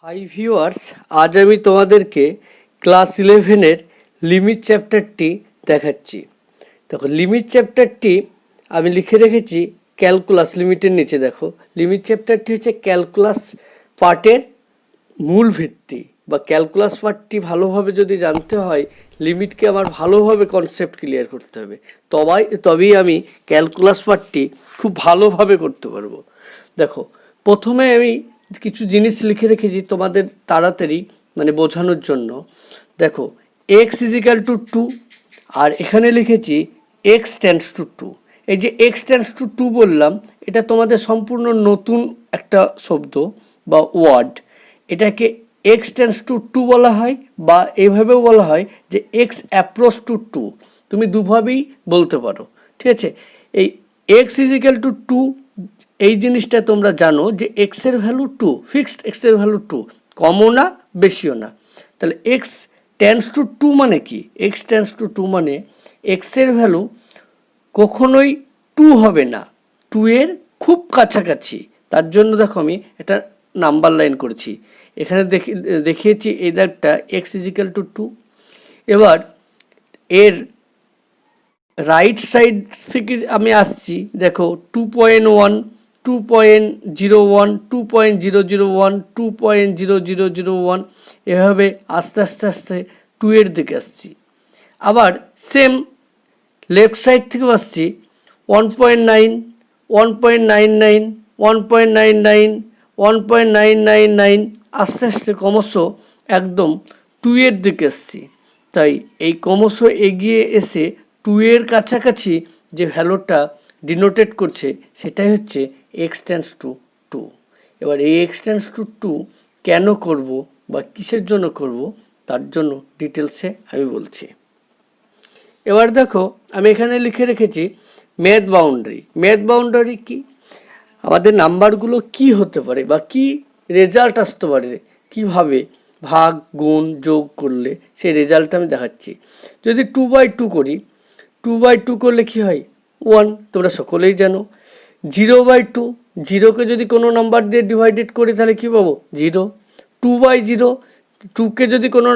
Hi viewers, আজ আমি তোমাদেরকে ক্লাস 11-এর লিমিট চ্যাপ্টারটি দেখাচ্ছি। দেখো, লিমিট চ্যাপ্টারটি আমি লিখে রেখেছি ক্যালকুলাস লিমিটের নিচে। দেখো, লিমিট চ্যাপ্টারটি হচ্ছে ক্যালকুলাস পার্টের মূল ভিত্তি, বা ক্যালকুলাস পার্টটি ভালোভাবে যদি জানতে হয়, লিমিটকে আমার ভালোভাবে কনসেপ্ট ক্লিয়ার করতে হবে, তবেই আমি ক্যালকুলাস পার্টটি খুব ভালোভাবে করতে পারবো। দেখো, প্রথমে আমি কিছু জিনিস লিখে রেখেছি তোমাদের তাড়াতাড়ি বোঝানোর জন্য। দেখো, এক্স ইজিক্যাল টু 2, আর এখানে লিখেছি এক্স টেন্ডস টু 2। এই যে এক্স টেন্ডস টু 2 বললাম, এটা তোমাদের সম্পূর্ণ নতুন একটা শব্দ বা ওয়ার্ড। এটাকে এক্স টেন্ডস টু 2 বলা হয়, বা এইভাবেও বলা হয় যে এক্স অ্যাপ্রোচ টু 2। তুমি দুভাবেই বলতে পারো, ঠিক আছে। এই এক্স ইজিক্যাল টু 2 এই জিনিসটা তোমরা জানো যে এক্স এর ভ্যালু 2, ফিক্সড এক্স এর ভ্যালু 2, কমও না বেশিও না। তাহলে এক্স টেন্ডস টু 2 মানে কি? এক্স টেন্ডস টু 2 মানে এক্স এর ভ্যালু কখনোই 2 হবে না, 2 এর খুব কাছাকাছি। তার জন্য দেখো আমি এটা নাম্বার লাইন করেছি, এখানে দেখিয়েছি এই দাগটা এক্স ইজিক্যাল টু 2। এবার এর রাইট সাইড থেকে আমি আসছি। দেখো, 2.1, 2.01, 2.001, 2.0001, এভাবে আস্তে আস্তে আস্তে 2 এর দিকে আসছি। আবার সেম লেফট সাইড থেকে আসছি 1.9, 1.99, 1.99, 1.999, আস্তে আস্তে ক্রমশ একদম 2 এর দিকে আসছি। তাই এই ক্রমশ এগিয়ে এসে 2 এর কাছাকাছি যে ভ্যালুটা ডিনোটেট করছে সেটাই হচ্ছে এক্স টেন্ডস টু 2। এবার এই এক্স টেন্ডস টু 2 কেন করব বা কিসের জন্য করব, তার জন্য ডিটেলসে আমি বলছি। এবার দেখো, আমি এখানে লিখে রেখেছি ম্যাথ বাউন্ডারি। ম্যাথ বাউন্ডারি কি? আমাদের নাম্বারগুলো কি হতে পারে বা কি রেজাল্ট আসতে পারে, কিভাবে ভাগ গুণ যোগ করলে সেই রেজাল্টটা আমি দেখাচ্ছি। যদি 2/2 করি, 2/2 করলে কি হয়? 1, তোমরা সকলেই জানো। 0/2, 0কে যদি কোনো নাম্বার দিয়ে ডিভাইডেড করি তাহলে কি পাবো? 0। 2/0, 2কে যদি কোনো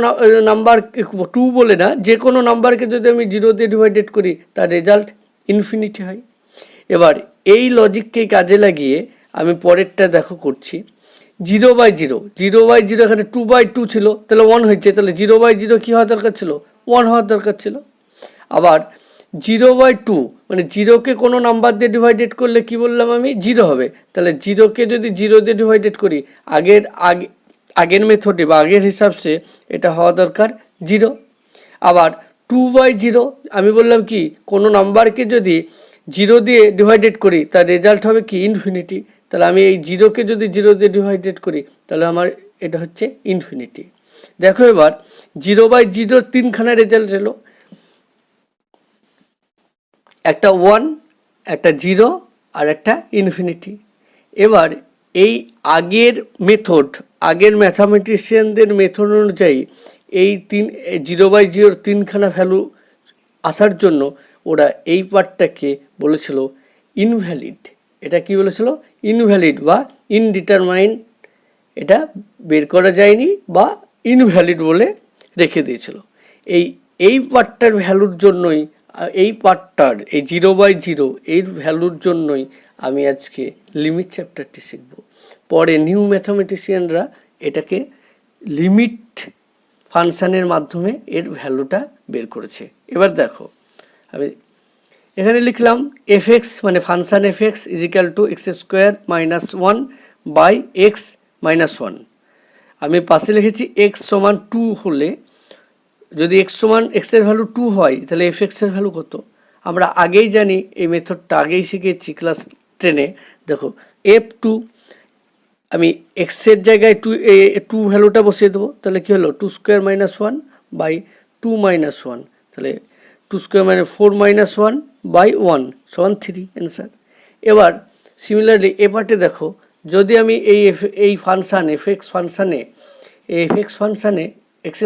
নাম্বার, 2 বলে না, যে কোনো নাম্বারকে যদি আমি 0 দিয়ে ডিভাইডেড করি তার রেজাল্ট ইনফিনিটি হয়। এবার এই লজিককে কাজে লাগিয়ে আমি পরেরটা দেখো করছি। 0/0, 0/0 এখানে 2/2 ছিল, তাহলে 1 হয়েছে, তাহলে 0/0 কি হওয়া দরকার ছিল? 1 হওয়ার দরকার ছিল। আবার 0/2 মানে 0কে কোনো নাম্বার দিয়ে ডিভাইডেড করলে কি বললাম আমি? 0 হবে। তাহলে 0কে যদি 0 দিয়ে ডিভাইডেড করি আগের মেথডে বা আগের হিসাবসে এটা হওয়া দরকার 0। আবার 2/0 আমি বললাম কি, কোনো নাম্বারকে যদি 0 দিয়ে ডিভাইডেড করি তার রেজাল্ট হবে কি? ইনফিনিটি। তাহলে আমি এই 0কে যদি 0 দিয়ে ডিভাইডেড করি তাহলে আমার এটা হচ্ছে ইনফিনিটি। দেখো, এবার 0/0 তিনখানা রেজাল্ট এলো, একটা 1, একটা 0 আর একটা ইনফিনিটি। এবার এই আগের ম্যাথামেটিশিয়ানদের মেথড অনুযায়ী এই 0/0 তিনখানা ভ্যালু আসার জন্য ওরা এই পার্টটাকে বলেছিল ইনভ্যালিড। এটা কি বলেছিল? ইনভ্যালিড বা ইনডিটারমাইন। এটা বের করা যায়নি বা ইনভ্যালিড বলে রেখে দিয়েছিল। এই পার্টটার ভ্যালুর জন্যই, এই 0/0 এর ভ্যালুর জন্যই আমি আজকে লিমিট চ্যাপ্টারটি শিখব। পরে নিউ ম্যাথামেটিশিয়ানরা এটাকে লিমিট ফাংশানের মাধ্যমে এর ভ্যালুটা বের করেছে। এবার দেখো, আমি এখানে লিখলাম fx মানে function fx is equal to x² - 1 by x - 1। আমি পাশে লিখেছি x সমান 2 হলে, যদি x সমান x এর ভ্যালু 2 হয় তাহলে fx এর ভ্যালু কত? আমরা আগেই জানি, এই মেথডটা আগেই শিখেছি ক্লাস 10-এ। দেখো, f2, আমি x এর জায়গায় 2 ভ্যালুটা বসিয়ে দেবো, তাহলে কি হলো? 2² - 1 বাই 2 - 1, তাহলে 2² - 4 - 1 বাই 1 সমান 3, অ্যান্সার। এবার সিমিলারলি এ পার্টে দেখো, যদি আমি এই ফাংশান fx ফাংশানে x²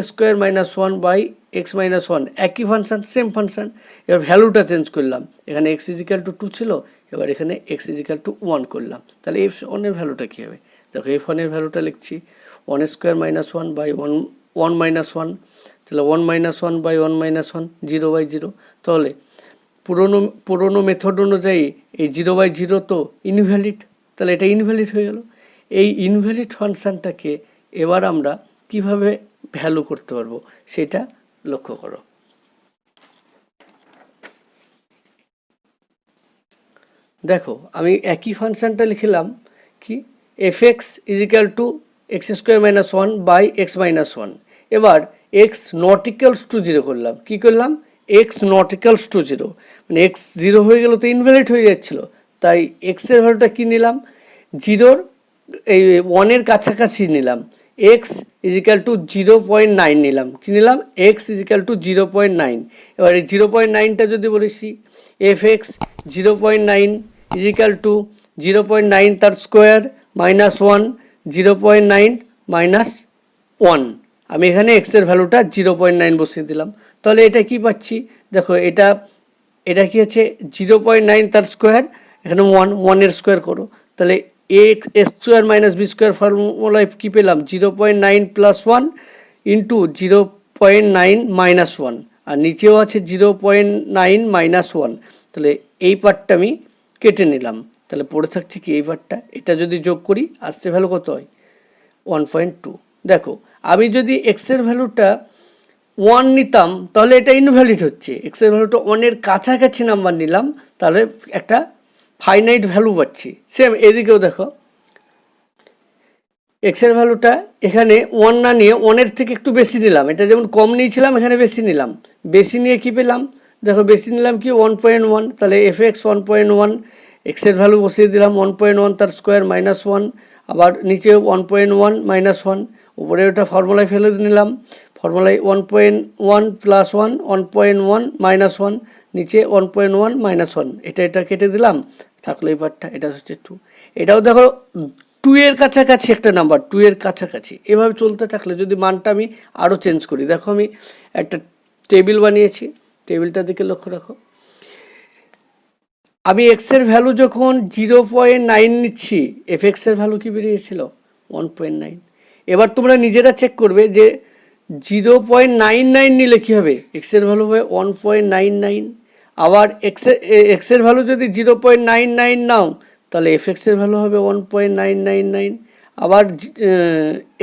- 1 বাই x - 1 একই ফাংশান, সেম ফাংশান। এবার ভ্যালুটা চেঞ্জ করলাম, এখানে x ইজিক্যাল টু 2 ছিল, এবার এখানে x ইজিক্যাল টু 1 করলাম, তাহলে f1 এর ভ্যালুটা কী হবে? দেখো, f1 এর ভ্যালুটা লিখছি one square minus one by one, one minus one, তাহলে one minus one by one minus one, zero by zero. তাহলে পুরোনো মেথড অনুযায়ী এই জিরো বাই জিরো তো ইনভ্যালিড, তাহলে এটা ইনভ্যালিড হয়ে গেল। এই ইনভ্যালিড ফাংশানটাকে এবার আমরা কিভাবে ভ্যালু করতে পারবো সেটা লক্ষ্য করো। দেখো আমি একই ফাংশনটা লিখলাম কি, F X is equal to X square minus one by X minus one. এবার X not equals to zero করলাম, কি করলাম, X not equals to zero, মানে এক্স জিরো হয়ে গেল তো ইনভ্যালিড হয়ে যাচ্ছিল, তাই এক্সের ভ্যালুটা কী নিলাম, জিরোর এই ওয়ানের কাছাকাছি নিলাম, এক্স ইজ ইকাল টু 0.9 নিলাম, কি নিলাম, এক্স ইজ ইকাল টু 0.9। এবার এই 0.9টা যদি বলেছি, F x 0.9 is equal two 0.9 তার square minus one, 0.9 minus one, আমি এখানে এক্সের ভ্যালুটা 0.9 বসিয়ে দিলাম। তাহলে এটা কি পাচ্ছি, দেখো এটা কি আছে, 0.9 তার স্কোয়ার, এখানে ওয়ানের স্কোয়ার করো, তাহলে A square minus B square ফর্মুলায় কী পেলাম, 0.9 plus one into 0.9 minus one, আর নিচেও আছে 0.9 মাইনাস ওয়ান। তাহলে এই পার্টটা আমি কেটে নিলাম, তাহলে পড়ে থাকছে কি এই পার্টটা, এটা যদি যোগ করি আসছে ভ্যালু কত হয়, 1.2। দেখো আমি যদি এক্সের ভ্যালুটা ওয়ান নিতাম তাহলে এটা ইনভ্যালিড হচ্ছে, এক্সের ভ্যালুটা ওয়ানের কাছাকাছি নাম্বার নিলাম তাহলে একটা ফাইনাইট ভ্যালু পাচ্ছি। সেম এদিকেও দেখো, এক্সের ভ্যালুটা এখানে ওয়ান না নিয়ে ওয়ানের থেকে একটু বেশি নিলাম, এটা যেমন কম নিয়েছিলাম এখানে বেশি নিলাম, বেশি নিয়ে কি পেলাম, দেখো বেশি নিলাম কি 1.1, তাহলে এফ এক্স 1.1, এক্সের ভ্যালু বসিয়ে দিলাম 1.1 তার স্কোয়ার মাইনাস ওয়ান, আবার নিচে 1.1 মাইনাস ওয়ান, উপরে ওটা ফর্মুলায় ফেলে নিলাম, ফর্মুলায় 1.1 প্লাস ওয়ান, 1.1 মাইনাস ওয়ান, নিচে 1.1 মাইনাস ওয়ান, এটা কেটে দিলাম, থাকলো এই পার্টটা, এটা হচ্ছে 2। এটাও দেখো 2 এর কাছাকাছি একটা নাম্বার, 2 এর কাছাকাছি। এভাবে চলতে থাকলে যদি মানটা আমি আরও চেঞ্জ করি, দেখো আমি একটা টেবিল বানিয়েছি, টেবিলটার দিকে লক্ষ্য রাখো, আমি এক্সের ভ্যালু যখন 0.9 নিচ্ছি, এফ এক্সের ভ্যালু কি বেরিয়েছিল 1.9। এবার তোমরা নিজেরা চেক করবে যে 0.99 নিলে কী হবে, এক্সের ভ্যালু হবে 1.99, আবার এক্সের ভ্যালু যদি 0.99 নাও তাহলে এফ এক্সের ভ্যালু হবে 1.999, আবার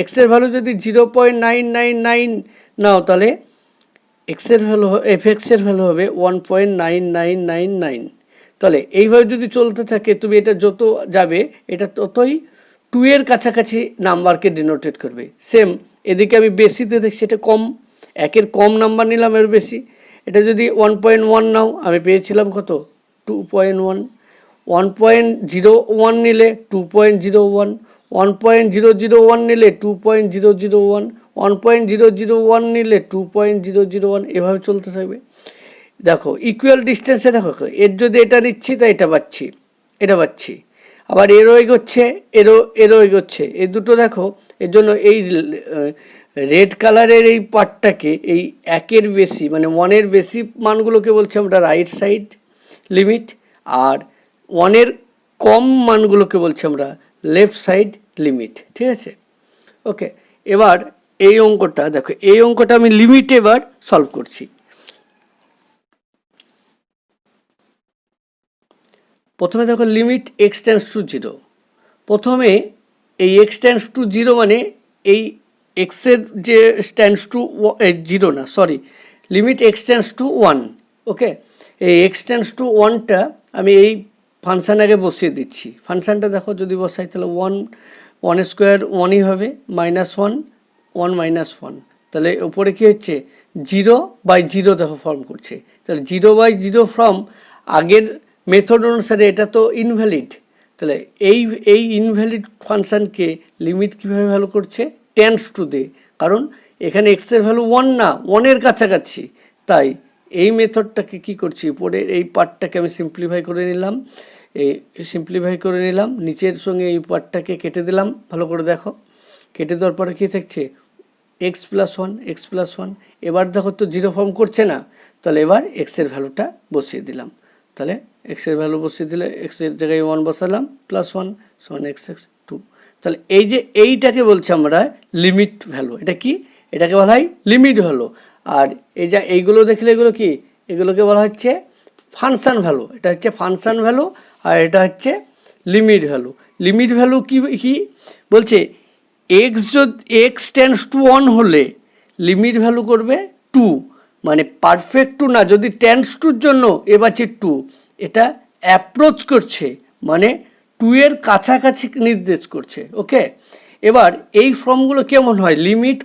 এক্সের ভ্যালু যদি 0.999 নাও তাহলে এক্সের ভ্যালু এফ এক্সের ভ্যালু হবে 1.9999। তাহলে এইভাবে যদি চলতে থাকে তুমি এটা যত যাবে এটা ততই 2 এর কাছাকাছি নাম্বারকে ডিনোটেট করবে। সেম এদিকে আমি বেশিতে দেখছি এটা কম, একের কম নাম্বার নিলাম এর বেশি, এটা যদি 1.1 নাও আমি পেয়েছিলাম কত 2.1, 1.01 নিলে 2.01, 1.001 নিলে 2.001, 1.001 নিলে 2.001, এভাবে চলতে থাকবে। দেখো ইকুয়াল ডিস্টেন্সে দেখো, এর যদি এটা নিচ্ছি তাই এটা পাচ্ছি, আবার এরও এগোচ্ছে, এরও এগোচ্ছে, এই দুটো দেখো। এর জন্য এই রেড কালারের এই পার্টটাকে এই একের বেশি মানে ওয়ানের বেশি মানগুলোকে বলছি আমরা রাইট সাইড লিমিট, আর ওয়ানের কম মানগুলোকে বলছি আমরা লেফট সাইড লিমিট, ঠিক আছে। ওকে, এবার এই অঙ্কটা দেখো, এই অঙ্কটা আমি লিমিট এবার সলভ করছি। প্রথমে দেখো limit x tends to zero, প্রথমে এই এক্স টেন্ডস টু জিরো মানে এই এক্সের যে স্ট্যান্ডস টু জিরো না, sorry, limit x tends to one. Okay, এই এক্স টেন্ডস টু ওয়ানটা আমি এই ফাংশান আগে বসিয়ে দিচ্ছি। ফাংশানটা দেখো যদি বসাই তাহলে ওয়ান স্কোয়ার ওয়ানই হবে, মাইনাস ওয়ান মাইনাস ওয়ান, তাহলে উপরে কী হচ্ছে 0/0 দেখো ফর্ম করছে, তাহলে 0/0 ফর্ম আগের মেথড অনুসারে এটা তো ইনভ্যালিড, তাহলে এই ইনভ্যালিড ফাংশানকে লিমিট কীভাবে ভ্যালু করছে, টেন্ডস টু দে, কারণ এখানে এক্সের ভ্যালু 1 না, 1-এর কাছাকাছি, তাই এই মেথডটাকে কি করছি, পরে এই পার্টটাকে আমি সিম্পলিফাই করে নিলাম, নিচের সঙ্গে এই পার্টটাকে কেটে দিলাম, ভালো করে দেখো, কেটে দেওয়ার পরে কী থাকছে এক্স প্লাস ওয়ান। এবার দেখো তো 0 ফর্ম করছে না, তাহলে এবার এক্সের ভ্যালুটা বসিয়ে দিলাম, তাহলে এক্সের ভ্যালু বসিয়ে দিলে এক্সের জায়গায় 1 বসালাম, +1 = x টু। তাহলে এই যে এইটাকে বলছি আমরা লিমিট ভ্যালু। এটা কি? এটাকে বলা হয় লিমিট ভ্যালু। আর এই যে এইগুলো দেখলে এগুলো কি? এগুলোকে বলা হচ্ছে ফাংশন ভ্যালু। এটা হচ্ছে ফাংশন ভ্যালু আর এটা হচ্ছে লিমিট ভ্যালু। লিমিট ভ্যালু কি কি বলছে? এক্স যদি এক্স টেন্ডস টু 1 হলে লিমিট ভ্যালু করবে 2, মানে পারফেক্ট 2 না, যদি টেন্ডস টুর জন্য এবারে 2, এটা অ্যাপ্রোচ করছে, মানে 2 এর কাছাকাছি নির্দেশ করছে। ওকে, এবার এই ফর্মগুলো কেমন হয়? লিমিট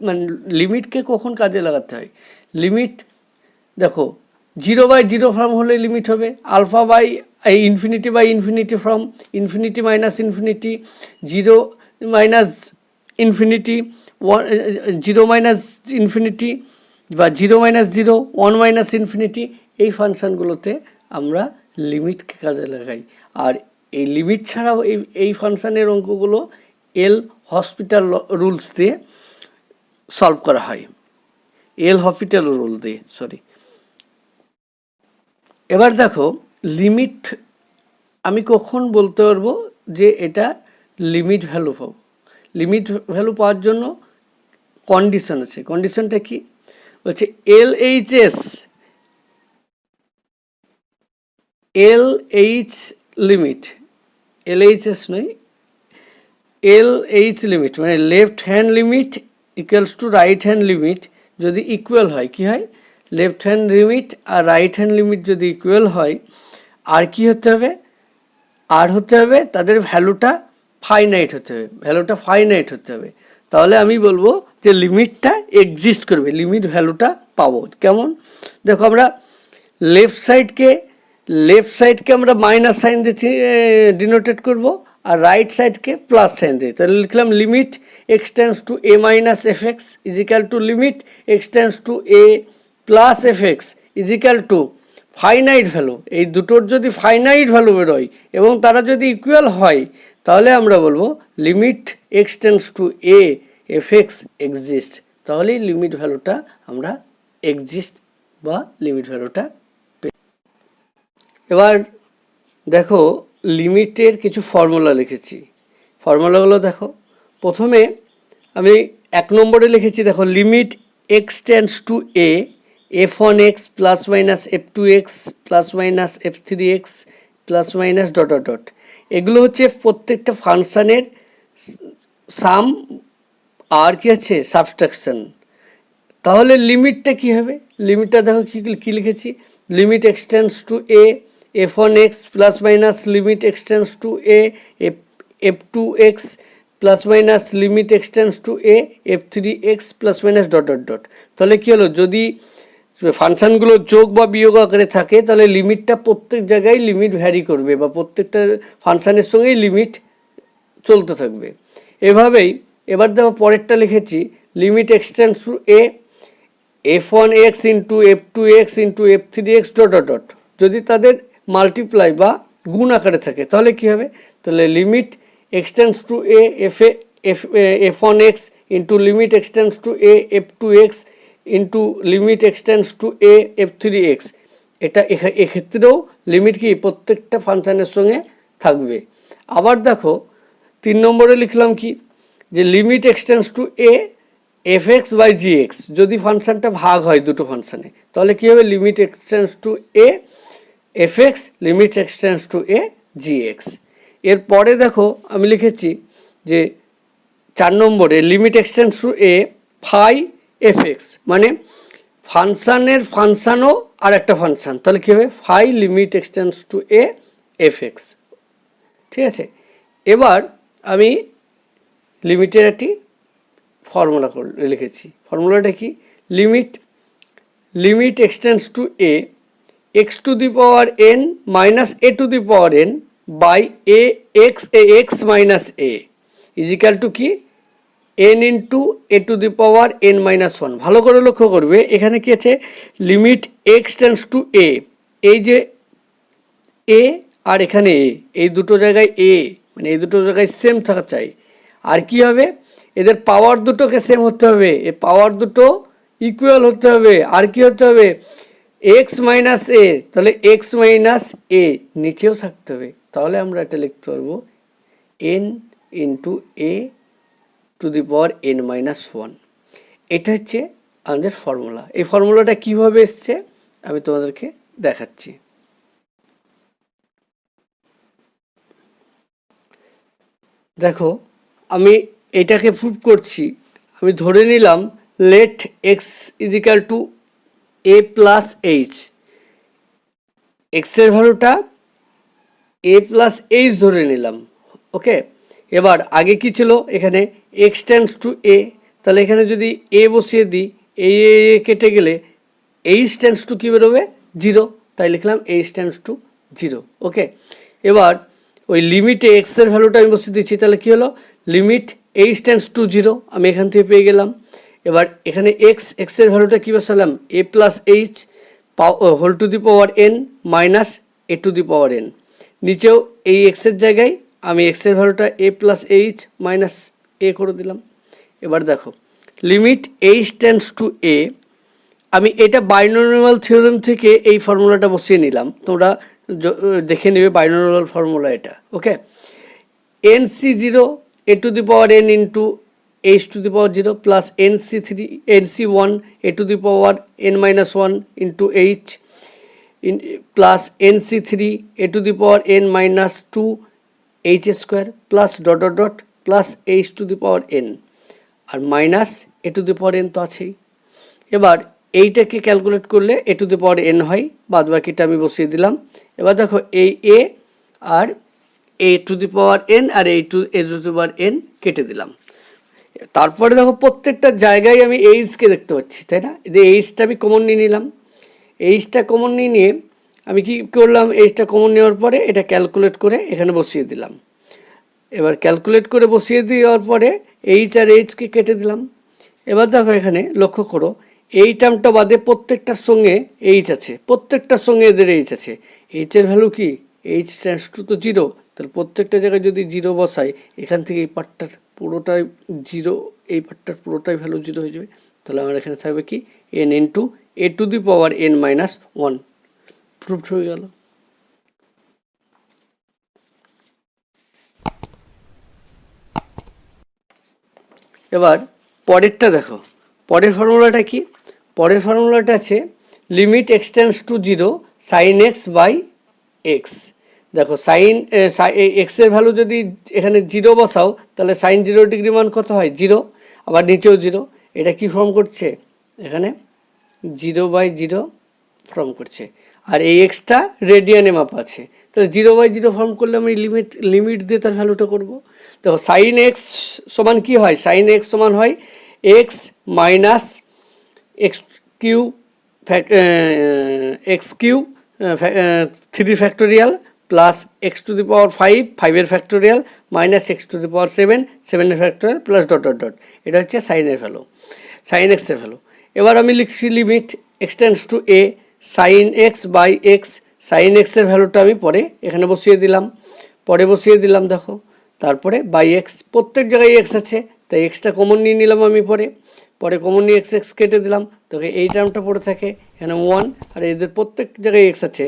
মানে লিমিটকে কখন কাজে লাগাতে হয়? লিমিট দেখো 0/0 ফর্ম হলে লিমিট হবে, alpha by infinity by infinity form, infinity minus infinity, 0 minus infinity, 0 minus infinity বা 0 মাইনাস 0, 1 মাইনাস ইনফিনিটি, এই ফাংশানগুলোতে আমরা লিমিটকে কাজে লাগাই। আর এই লিমিট ছাড়াও এই ফাংশানের অঙ্কগুলো এল হসপিটাল রুলস দিয়ে সলভ করা হয়, এল হসপিটাল রুল দিয়ে, সরি। এবার দেখো লিমিট আমি কখন বলতে পারবো যে এটা লিমিট ভ্যালু পাবো? লিমিট ভ্যালু পাওয়ার জন্য কন্ডিশন আছে। কন্ডিশনটা কি বলছে? LHS LH লিমিট, LHS নয়, LH লিমিট মানে left hand limit equals to right hand limit যদি ইকুয়াল হয়, কি হয়? লেফট হ্যান্ড লিমিট আর রাইট হ্যান্ড লিমিট যদি ইকুয়াল হয়, আর কি হতে হবে? আর হতে হবে তাদের ভ্যালুটা ফাইনাইট হতে হবে, ভ্যালুটা ফাইনাইট হতে হবে। তাহলে আমি বলবো যে লিমিটটা এক্সিস্ট করবে, লিমিট ভ্যালুটা পাবো। কেমন? দেখো আমরা লেফট সাইডকে আমরা মাইনাস সাইন দিয়ে ডিনোটেট করব, আর রাইট সাইডকে প্লাস সাইন দিয়ে। তাহলে লিখলাম limit x tends to A minus F X is equal to limit x tends to a plus F X is equal two finite value. এই দুটোর যদি ফাইনাইট ভ্যালু বেরোয় এবং তারা যদি ইকুয়াল হয়, তাহলে আমরা বলবো limit x tends to A F x exist. তাহলেই লিমিট ভ্যালুটা আমরা এক্সিস্ট বা লিমিট ভ্যালুটা। এবার দেখো লিমিটের কিছু ফর্মুলা লিখেছি। ফর্মুলাগুলো দেখো, প্রথমে আমি 1 নম্বরে লিখেছি, দেখো limit x tends to A f1x plus minus f2x plus minus f3x plus minus dot dot dot. এগুলো হচ্ছে প্রত্যেকটা ফাংশানের সাম আর কি আছে সাবট্রাকশন। তাহলে লিমিটটা কি হবে? লিমিটটা দেখো কি লিখেছি, limit x tends to A f1x plus minus limit x tends to A f2x plus minus limit x tends to A f3x plus minus dot dot dot. তাহলে কি হলো? যদি ফাংশনগুলো যোগ বা বিয়োগ আকারে থাকে, তাহলে লিমিটটা প্রত্যেক জায়গায় লিমিট ভ্যারি করবে বা প্রত্যেকটা ফাংশনের সঙ্গেই লিমিট চলতে থাকবে। এভাবেই এবার দেখো পরেরটা লিখেছি, limit x tends to A f1x into f2x into f3x dot dot dot. যদি তাদের মাল্টিপ্লাই বা গুণ আকারে থাকে, তাহলে কি হবে? তাহলে limit x tends to A f1x into limit x tends to A f2x into limit x tends to A f3x। এটা এক্ষেত্রেও লিমিট কি প্রত্যেকটা ফাংশনের সঙ্গে থাকবে। আবার দেখো 3 নম্বরে লিখলাম কি, যে limit x tends to a fx by gx। যদি ফাংশনটা ভাগ হয় দুটো ফাংশনে, তাহলে কি হবে? Limit x tends to a fx limit x tends to a gx। এরপরে দেখো আমি লিখেছি যে 4 নম্বরে limit x tends to a phi fx, মানে ফাংশানের ফাংশানও আর একটা ফাংশান, তাহলে কি হবে? Phi limit x tends to a fx। ঠিক আছে, এবার আমি লিমিটের একটি ফর্মুলা লিখেছি। ফর্মুলাটা কি? Limit x tends to A X to the power N minus A to the power N by A X minus A is equal to কি? N into A to the power N minus one. ভালো করে লক্ষ্য করবে, এখানে কি আছে? Limit x tends to A, এই যে এ আর এখানে এ, এই দুটো জায়গায় এ, মানে এই দুটো জায়গায় সেম থাকা চাই। আর কি হবে? এদের পাওয়ার দুটোকে সেম হতে হবে, এ পাওয়ার দুটো ইকুয়াল হতে হবে। আর কি হতে হবে? এক্স মাইনাস এ, তাহলে এক্স মাইনাস এ নিচেও থাকতে হবে। তাহলে আমরা এটা লিখতে পারবো N into A to the power N minus one. এটা হচ্ছে আমাদের ফর্মুলা। এই ফর্মুলাটা কিভাবে এসছে আমি তোমাদেরকে দেখাচ্ছি। দেখো আমি এটাকে প্রুভ করছি। আমি ধরে নিলাম let x is equal to a plus h, এক্সের ভ্যালুটা এ প্লাস এইচ ধরে নিলাম। ওকে, এবার আগে কি ছিল, এখানে এক্স টেন্ডস টু এ, তাহলে এখানে যদি এ বসিয়ে দিই, এ কেটে গেলে এইচ টেন্ডস টু কী বেরোবে, জিরো, তাই লিখলাম এইচ টেন্ডস টু জিরো। ওকে, এবার ওই লিমিটে এক্সের ভ্যালুটা আমি বসিয়ে দিচ্ছি, তাহলে কী হলো, limit H tends to zero আমি এখান থেকে পেয়ে গেলাম। এবার এখানে এক্সের ভ্যালুটা কী বসালাম, A plus H whole to the power N minus A to the power N. নিচেও এই এক্সের জায়গায় আমি এক্সের ভ্যালুটা A plus H minus A করে দিলাম। এবার দেখো limit H tends to A, আমি এটা বাইনোমিয়াল থিওরেম থেকে এই ফর্মুলাটা বসিয়ে নিলাম, তোমরা দেখে নেবে বাইনোমিয়াল ফর্মুলা এটা। Okay, N C zero A to the power N into H to the power zero plus N C three N C one A to the power N minus one into H plus N C three A to the power N minus two H square plus dot dot dot plus H to the power N, আর minus A to the power N তো আছেই। এবার এইটাকে calculate করলে এ to the power N হয়, বাদ বাকিটা আমি বসিয়ে দিলাম। এবার দেখো এই এ আর A to the power N আর A to the power N কেটে দিলাম। তারপরে দেখো প্রত্যেকটা জায়গায় আমি এইচকে দেখতে পাচ্ছি, তাই না, যে এইচটা আমি কমন নিয়ে নিলাম। এইচটা কমন নিয়ে আমি কি করলাম, এইচটা কমন নেওয়ার পরে এটা ক্যালকুলেট করে এখানে বসিয়ে দিলাম। এবার ক্যালকুলেট করে বসিয়ে দেওয়ার পরে এইচ আর এইচকে কেটে দিলাম। এবার দেখো এখানে লক্ষ্য করো, এই টার্মটা বাদে প্রত্যেকটার সঙ্গে এইচ আছে, প্রত্যেকটার সঙ্গে এদের এইচ আছে। এইচের ভ্যালু কি, এইচ টেন্ডস টু তো জিরো, তাহলে প্রত্যেকটা জায়গায় যদি জিরো বসাই, এখান থেকে এই পার্টটার পুরোটাই জিরো, এই পার্টটার পুরোটাই ভ্যালু জিরো হয়ে যাবে। তাহলে আমার এখানে থাকবে কি, N into A to the power N minus one. Proof হয়ে গেল। এবার পরেরটা দেখো, পরের ফর্মুলাটা কি, পরের ফর্মুলাটা আছে limit x tends to zero sine x by x. দেখো সাইন এক্সের ভ্যালু যদি এখানে জিরো বসাও, তাহলে সাইন 0 ডিগ্রি মান কত হয়, জিরো, আবার নিচেও জিরো। এটা কি ফর্ম করছে, এখানে 0/0 ফর্ম করছে, আর এই এক্সটা রেডিয়ানে মাপ আছে, তাহলে 0/0 ফর্ম করলে আমি লিমিট দিয়ে তার ভ্যালুটা করবো। দেখো সাইন এক্স সমান কি হয়, সাইন এক্স সমান হয় X minus X cube X cube 3 factorial plus X to the power 5 5-এর factorial minus X to the power 7 7-এর factorial plus dot dot dot. এটা হচ্ছে সাইনের ভ্যালু, সাইন এক্সের ভ্যালু। এবার আমি লিখছি limit x tends to a sine x by x. Sine এক্সের ভ্যালুটা আমি পরে এখানে বসিয়ে দিলাম, পরে বসিয়ে দিলাম দেখো, তারপরে বাই এক্স, প্রত্যেক জায়গায় এক্স আছে, তাই এক্সটা কমন নিয়ে নিলাম আমি, পরে কমন নিয়ে এক্স এক্স কেটে দিলাম, তোকে এই টার্মটা পড়ে থাকে এখানে 1, আর এদের প্রত্যেক জায়গায় এক্স আছে,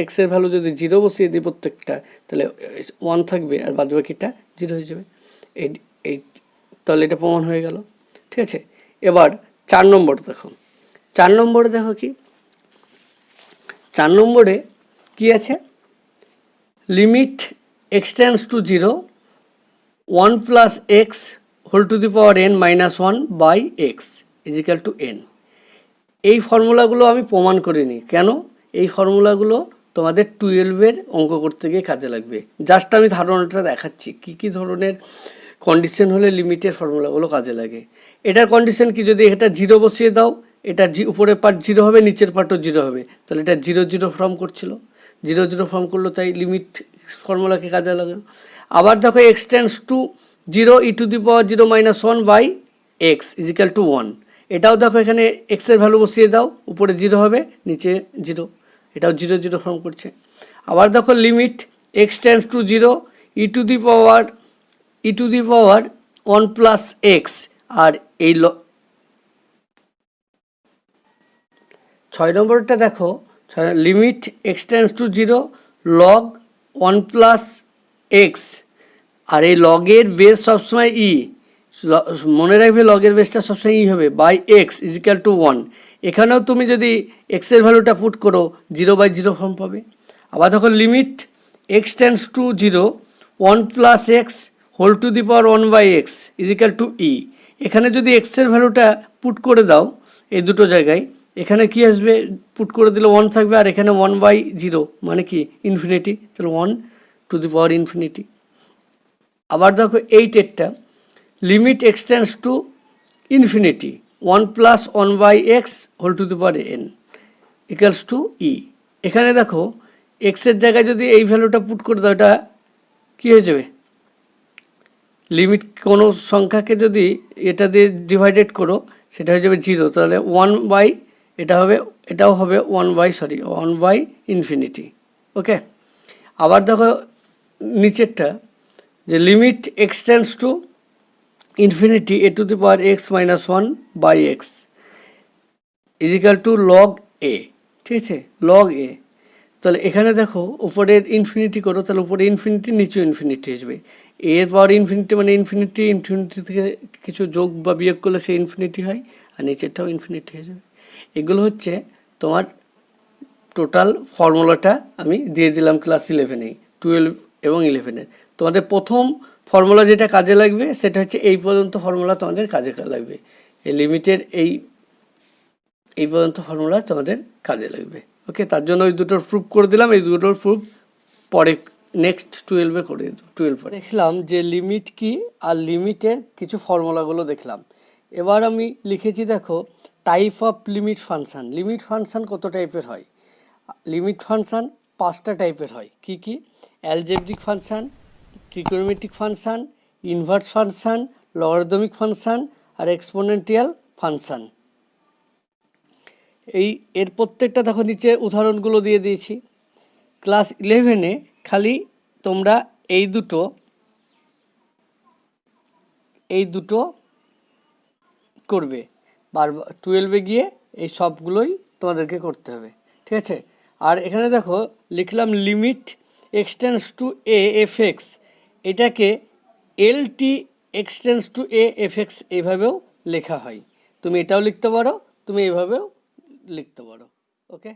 এক্সের ভ্যালু যদি জিরো বসিয়ে দিই প্রত্যেকটা, তাহলে 1 থাকবে আর বাদ বাকিটা জিরো হয়ে যাবে। এই তাহলে এটা প্রমাণ হয়ে গেল, ঠিক আছে। এবার 4 নম্বর দেখো, 4 নম্বরে দেখো কি, 4 নম্বরে কি আছে, limit x tends to zero 1 plus x whole to the power N minus 1 by x is equal to n. এই ফর্মুলাগুলো আমি প্রমাণ করিনি, কেন, এই ফর্মুলাগুলো তোমাদের 12-এর অঙ্ক করতে গিয়ে কাজে লাগবে। জাস্ট আমি ধারণাটা দেখাচ্ছি কী কী ধরনের কন্ডিশন হলে লিমিটের ফর্মুলাগুলো কাজে লাগে। এটার কন্ডিশন কি, যদি এটা জিরো বসিয়ে দাও, এটা উপরের পার্ট জিরো হবে, নিচের পার্টও জিরো হবে, তাহলে এটা 0 ফর্ম করছিল, 0 ফর্ম করলো, তাই লিমিট ফর্মুলাকে কাজে লাগে। আবার দেখো x tends to zero E to the power 0 minus 1 by x is equal to 1। এটাও দেখো এখানে এক্সের ভ্যালু বসিয়ে দাও, উপরে জিরো হবে, নিচে জিরো, এটাও 0 ফর্ম করছে। আবার দেখো limit x tends to zero E to the power 1 plus X, আর এই 6 নম্বরটা দেখো, limit x tends to zero log 1 plus X আর এই লগের বেস সবসময় ই, মনে রাখবে লগের বেসটা সবসময় ই হবে, by x is equal to 1। এখানেও তুমি যদি এক্সের ভ্যালুটা পুট করো 0/0 ফর্ম পাবে। আবার দেখো limit x tends to 0 1 plus x whole to the power 1/x is equal to E. এখানে যদি এক্সের ভ্যালুটা পুট করে দাও এই দুটো জায়গায়, এখানে কি আসবে, পুট করে দিলে 1 থাকবে, আর এখানে 1/0 মানে কি ইনফিনিটি, তাহলে 1 টু দি পাওয়ার ইনফিনিটি। আবার দেখো এইটেরটা limit x tends to infinity 1 plus 1/x whole to the power n equals to E. এখানে দেখো এক্সের জায়গায় যদি এই ভ্যালুটা পুট করে দাও, এটা কী হয়ে যাবে, লিমিট কোনো সংখ্যাকে যদি এটা দিয়ে ডিভাইডেড করো সেটা হয়ে যাবে 0, তাহলে 1 এটা হবে, এটাও হবে 1/ইনফিনিটি। ওকে, আবার দেখো নিচেরটা যে limit x tends to infinity a to the power x minus 1/x is equal to log A. ঠিক আছে, লগ এ। তাহলে এখানে দেখো উপরের ইনফিনিটি করো, তাহলে উপরে ইনফিনিটি নিচে ইনফিনিটি আসবে। এর পাওয়ার ইনফিনিটি মানে ইনফিনিটি থেকে কিছু যোগ বা বিয়োগ করলে সে ইনফিনিটি হয়, আর নিচেরটাও ইনফিনিটি হয়ে যাবে। এগুলো হচ্ছে তোমার টোটাল ফর্মুলাটা আমি দিয়ে দিলাম ক্লাস 11-এ, 12 এবং 11-এর। তোমাদের প্রথম ফর্মুলা যেটা কাজে লাগবে সেটা হচ্ছে এই পর্যন্ত ফর্মুলা তোমাদের কাজে লাগবে, এই লিমিটের এই পর্যন্ত ফর্মুলা তোমাদের কাজে লাগবে। ওকে, তার জন্য ওই দুটোর প্রুফ করে দিলাম, এই দুটোর প্রুফ পরে নেক্সট 12-এ করে দেবো। 12 পরে দেখলাম যে লিমিট কি আর লিমিটের কিছু ফর্মুলাগুলো দেখলাম। এবার আমি লিখেছি দেখো type of limit function. Limit function কত টাইপের হয়? লিমিট ফাংশান 5টা টাইপের হয়। কি কি? Algebraic function, trigonometric function, inverse function, logarithmic function আর এক্সপোনেনশিয়াল ফাংশান। এর প্রত্যেকটা দেখো নিচে উদাহরণগুলো দিয়ে দিয়েছি। ক্লাস 11-এ খালি তোমরা এই দুটো করবে, বারবার 12-এ গিয়ে এই সবগুলোই তোমাদেরকে করতে হবে। ঠিক আছে, আর এখানে দেখো লিখলাম limit x tends two a f(x), এটাকে LT x tends two a f(x) এইভাবেও লেখা হয়। তুমি এটাও লিখতে পারো, তুমি এইভাবেও লিখতে পারো। ওকে।